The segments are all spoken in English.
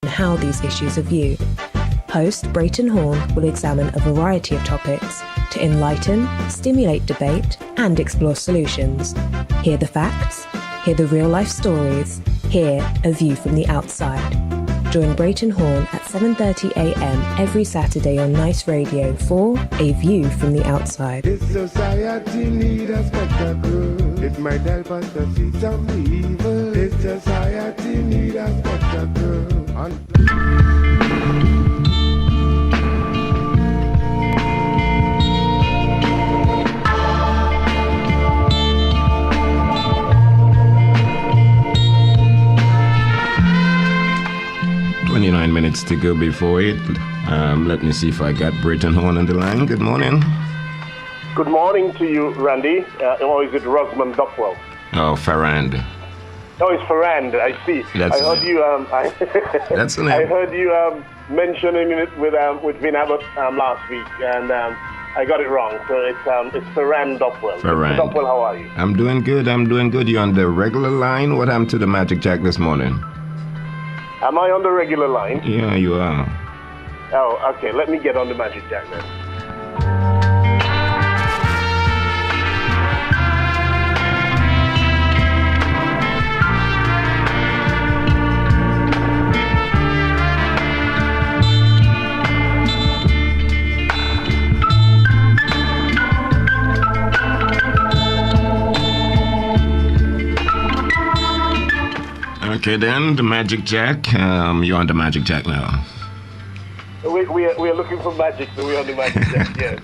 and how these issues are viewed. Host Brayton Horn will examine a variety of topics to enlighten, stimulate debate, and explore solutions. Hear the facts, hear the real-life stories, hear a view from the outside. Join Brayton Horn at 7:30am every Saturday on Nice Radio for A View from the Outside. This society needs a spectacle. It might help us to see some evil. This society needs a spectacle. 29 minutes to go before it. Let me see if I got Brayton Horn on the line. Good morning. Good morning to you, Randy. Or is it Rosamond Duckwell? Oh, Farrand. Oh, it's Farrand. I see. That's I heard you. That's the name. I heard you mentioning it with Vin Abbott last week, and I got it wrong. So it's Farrand Duckwell. Farrand. Duckwell, how are you? I'm doing good. You're on the regular line. What happened to the Magic Jack this morning? Am I on the regular line? Yeah, you are. Oh, okay. Let me get on the Magic Jack then. Okay, then, the Magic Jack. You're on the Magic Jack now. We are looking for magic, so we're on the Magic Jack, yes.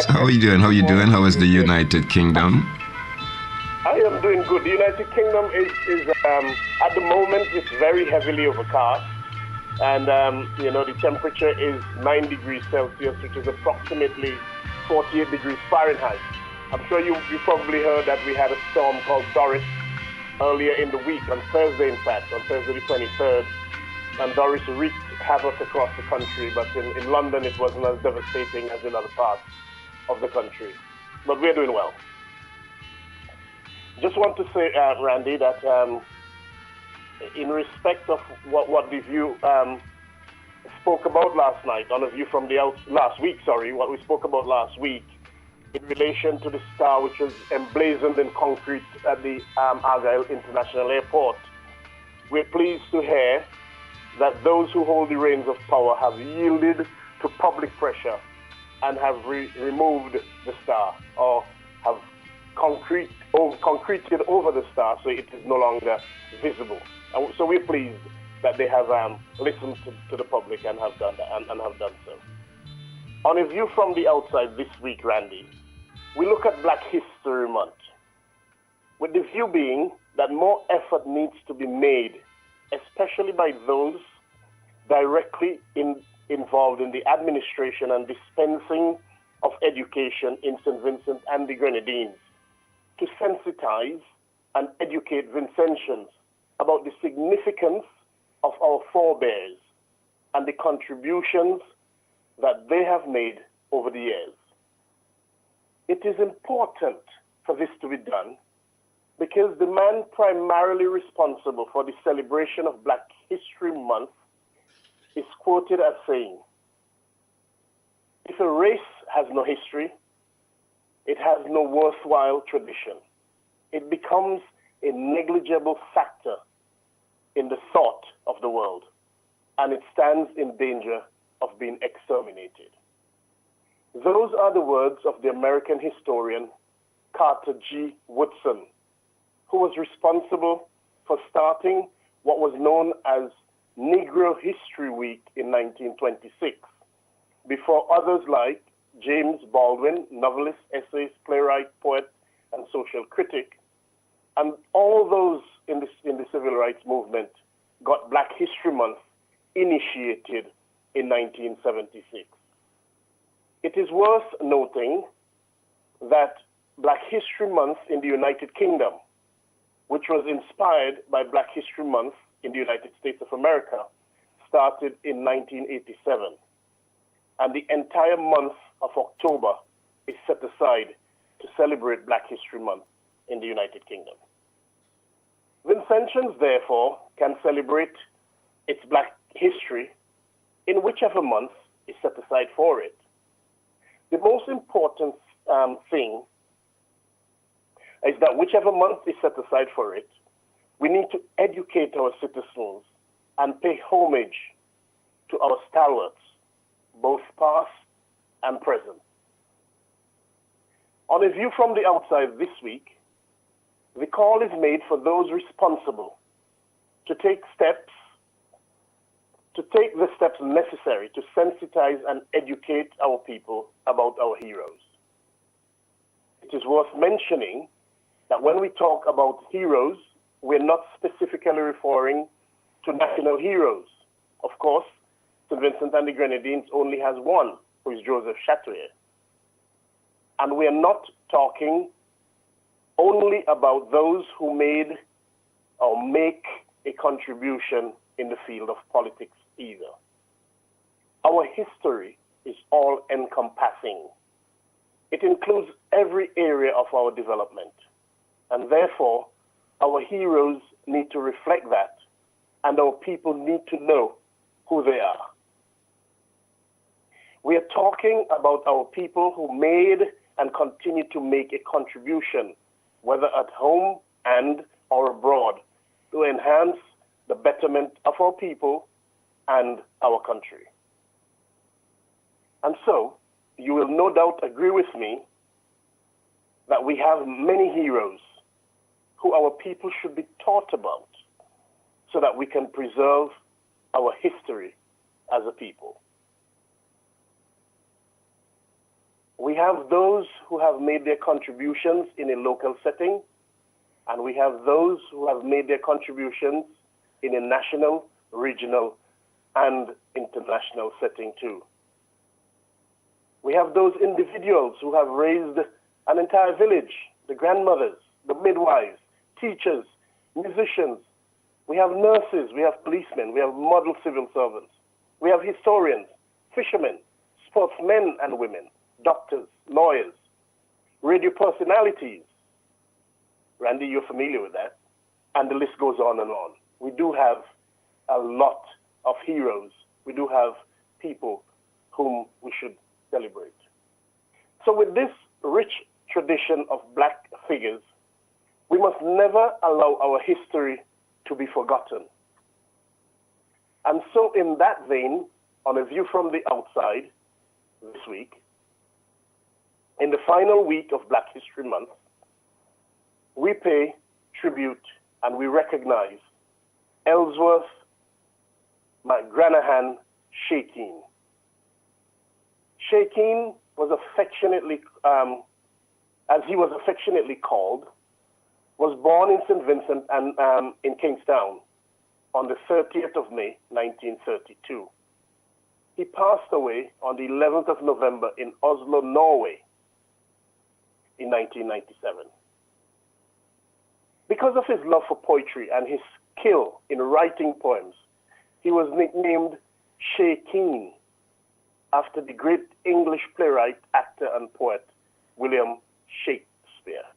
So how are you doing? How is the United Kingdom? I am doing good. The United Kingdom is at the moment, it's very heavily overcast. And, the temperature is 9 degrees Celsius, which is approximately 48 degrees Fahrenheit. I'm sure you probably heard that we had a storm called Doris earlier in the week, on Thursday, in fact, on Thursday the 23rd, and Doris wreaked havoc across the country, but in London it wasn't as devastating as in other parts of the country. But we're doing well. Just want to say, Randy, that in respect of what the View spoke about last night, on a View from the last week, what we spoke about last week, in relation to the star which was emblazoned in concrete at the Argyle International Airport. We're pleased to hear that those who hold the reins of power have yielded to public pressure and have removed the star, or have concreted over the star so it is no longer visible. And so we're pleased that they have listened to the public and have done that, and have done so. On a View from the Outside this week, Randy, we look at Black History Month, with the view being that more effort needs to be made, especially by those directly involved in the administration and dispensing of education in St. Vincent and the Grenadines, to sensitize and educate Vincentians about the significance of our forebears and the contributions that they have made over the years. It is important for this to be done because the man primarily responsible for the celebration of Black History Month is quoted as saying, "If a race has no history, it has no worthwhile tradition. It becomes a negligible factor in the thought of the world, and it stands in danger of being exterminated." Those are the words of the American historian Carter G. Woodson, who was responsible for starting what was known as Negro History Week in 1926, before others like James Baldwin, novelist, essayist, playwright, poet, and social critic, and all those in the civil rights movement got Black History Month initiated in 1976. It is worth noting that Black History Month in the United Kingdom, which was inspired by Black History Month in the United States of America, started in 1987. And the entire month of October is set aside to celebrate Black History Month in the United Kingdom. Vincentians, therefore, can celebrate its Black history in whichever month is set aside for it. The most important thing is that whichever month is set aside for it, we need to educate our citizens and pay homage to our stalwarts, both past and present. On A View from the Outside this week, the call is made for those responsible to take the steps necessary to sensitize and educate our people about our heroes. It is worth mentioning that when we talk about heroes, we're not specifically referring to national heroes. Of course, St. Vincent and the Grenadines only has one, who is Joseph Chatoyer. And we are not talking only about those who made or make a contribution in the field of politics either. Our history is all-encompassing. It includes every area of our development, and therefore, our heroes need to reflect that, and our people need to know who they are. We are talking about our people who made and continue to make a contribution, whether at home and or abroad, to enhance the betterment of our people and our country. And so, you will no doubt agree with me that we have many heroes who our people should be taught about so that we can preserve our history as a people. We have those who have made their contributions in a local setting, and we have those who have made their contributions in a national, regional, and international setting too. We have those individuals who have raised an entire village, the grandmothers, the midwives, teachers, musicians. We have nurses, we have policemen, we have model civil servants. We have historians, fishermen, sportsmen and women, doctors, lawyers, radio personalities. Randy, you're familiar with that. And the list goes on and on. We do have a lot of heroes. We do have people whom we should celebrate. So with this rich tradition of Black figures, we must never allow our history to be forgotten. And so in that vein, on A View from the Outside this week, in the final week of Black History Month, we pay tribute and we recognize Ellsworth McGranahan Shakeen. Shakeen was affectionately, as he was affectionately called, was born in St. Vincent and in Kingstown on the 30th of May, 1932. He passed away on the 11th of November in Oslo, Norway in 1997. Because of his love for poetry and his skill in writing poems, he was nicknamed Shakeen after the great English playwright, actor, and poet William Shakespeare.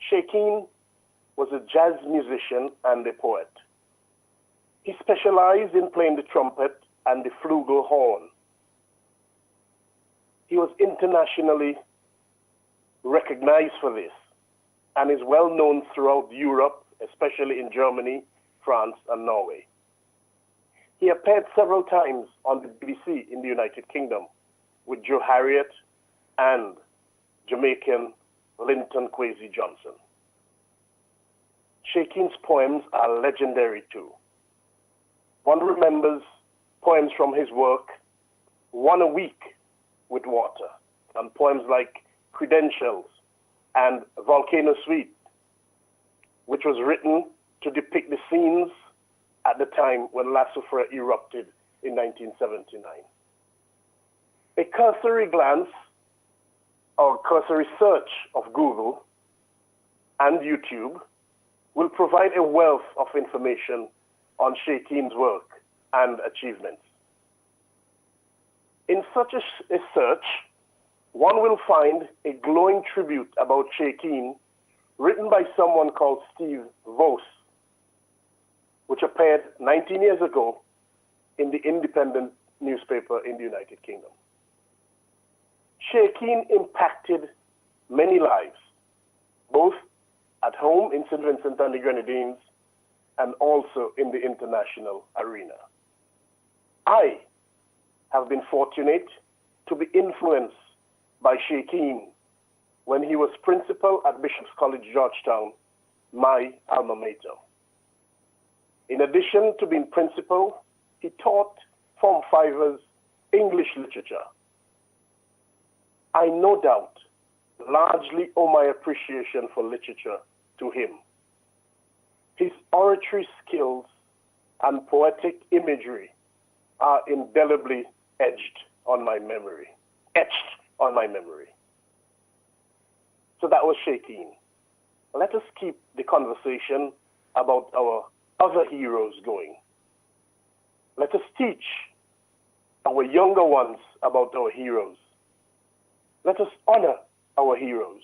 Shakeen was a jazz musician and a poet. He specialized in playing the trumpet and the flugelhorn. He was internationally recognized for this and is well known throughout Europe, especially in Germany, France, and Norway. He appeared several times on the BBC in the United Kingdom with Joe Harriet and Jamaican Linton Kwesi Johnson. Shakeen's poems are legendary too. One remembers poems from his work, One a Week with Water, and poems like Credentials and Volcano Suite, which was written to depict the scenes at the time when La Soufrière erupted in 1979. A cursory glance or cursory search of Google and YouTube will provide a wealth of information on Shakeen's work and achievements. In such a search, one will find a glowing tribute about Shakeen written by someone called Steve Vos. which appeared 19 years ago in the Independent newspaper in the United Kingdom. Shay Keane impacted many lives, both at home in St. Vincent and the Grenadines and also in the international arena. I have been fortunate to be influenced by Shay Keane when he was principal at Bishop's College, Georgetown, my alma mater. In addition to being principal, he taught Form 5ers English literature. I no doubt largely owe my appreciation for literature to him. His oratory skills and poetic imagery are indelibly etched on my memory. So that was Shay Keane. Let us keep the conversation about our other heroes going. Let us teach our younger ones about our heroes. Let us honor our heroes.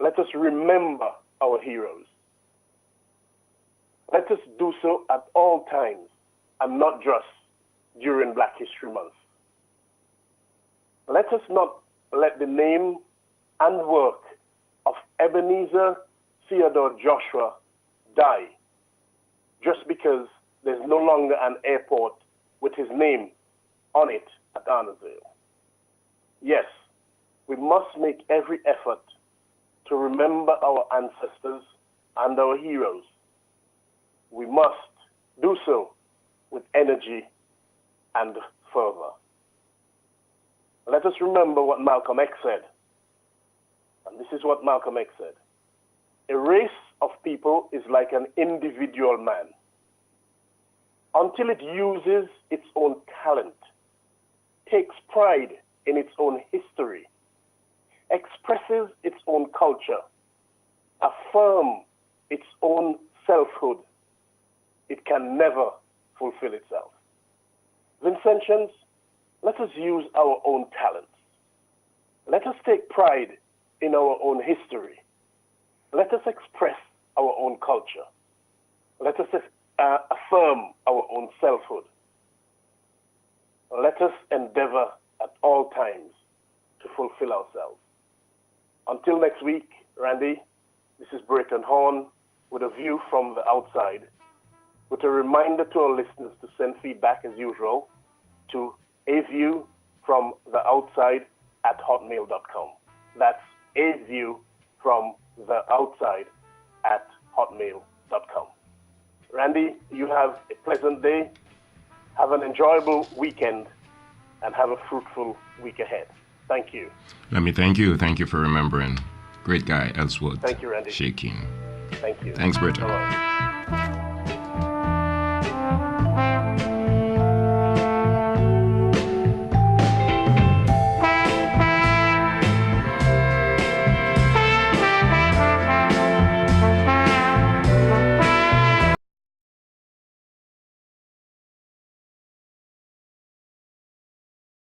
Let us remember our heroes. Let us do so at all times and not just during Black History Month. Let us not let the name and work of Ebenezer Theodore Joshua die just because there's no longer an airport with his name on it at Arnersville. Yes, we must make every effort to remember our ancestors and our heroes. We must do so with energy and fervor. Let us remember what Malcolm X said. And this is what Malcolm X said. A race of people is like an individual man. Until it uses its own talent, takes pride in its own history, expresses its own culture, affirms its own selfhood, it can never fulfill itself. Vincentians, let us use our own talents. Let us take pride in our own history. Let us express our own culture. Let us affirm our own selfhood. Let us endeavor at all times to fulfill ourselves. Until next week, Randy, this is Brayton Horn with a view from the outside, with a reminder to our listeners to send feedback as usual to aviewfromtheoutside@hotmail.com. That's aviewfromtheoutside@hotmail.com. Randy, you have a pleasant day, have an enjoyable weekend, and have a fruitful week ahead. Thank you. Let me thank you. Thank you for remembering. Great guy, Ellsworth. Thank you, Randy. Shay Keane. Thank you. Thanks, Brayton. Bye-bye.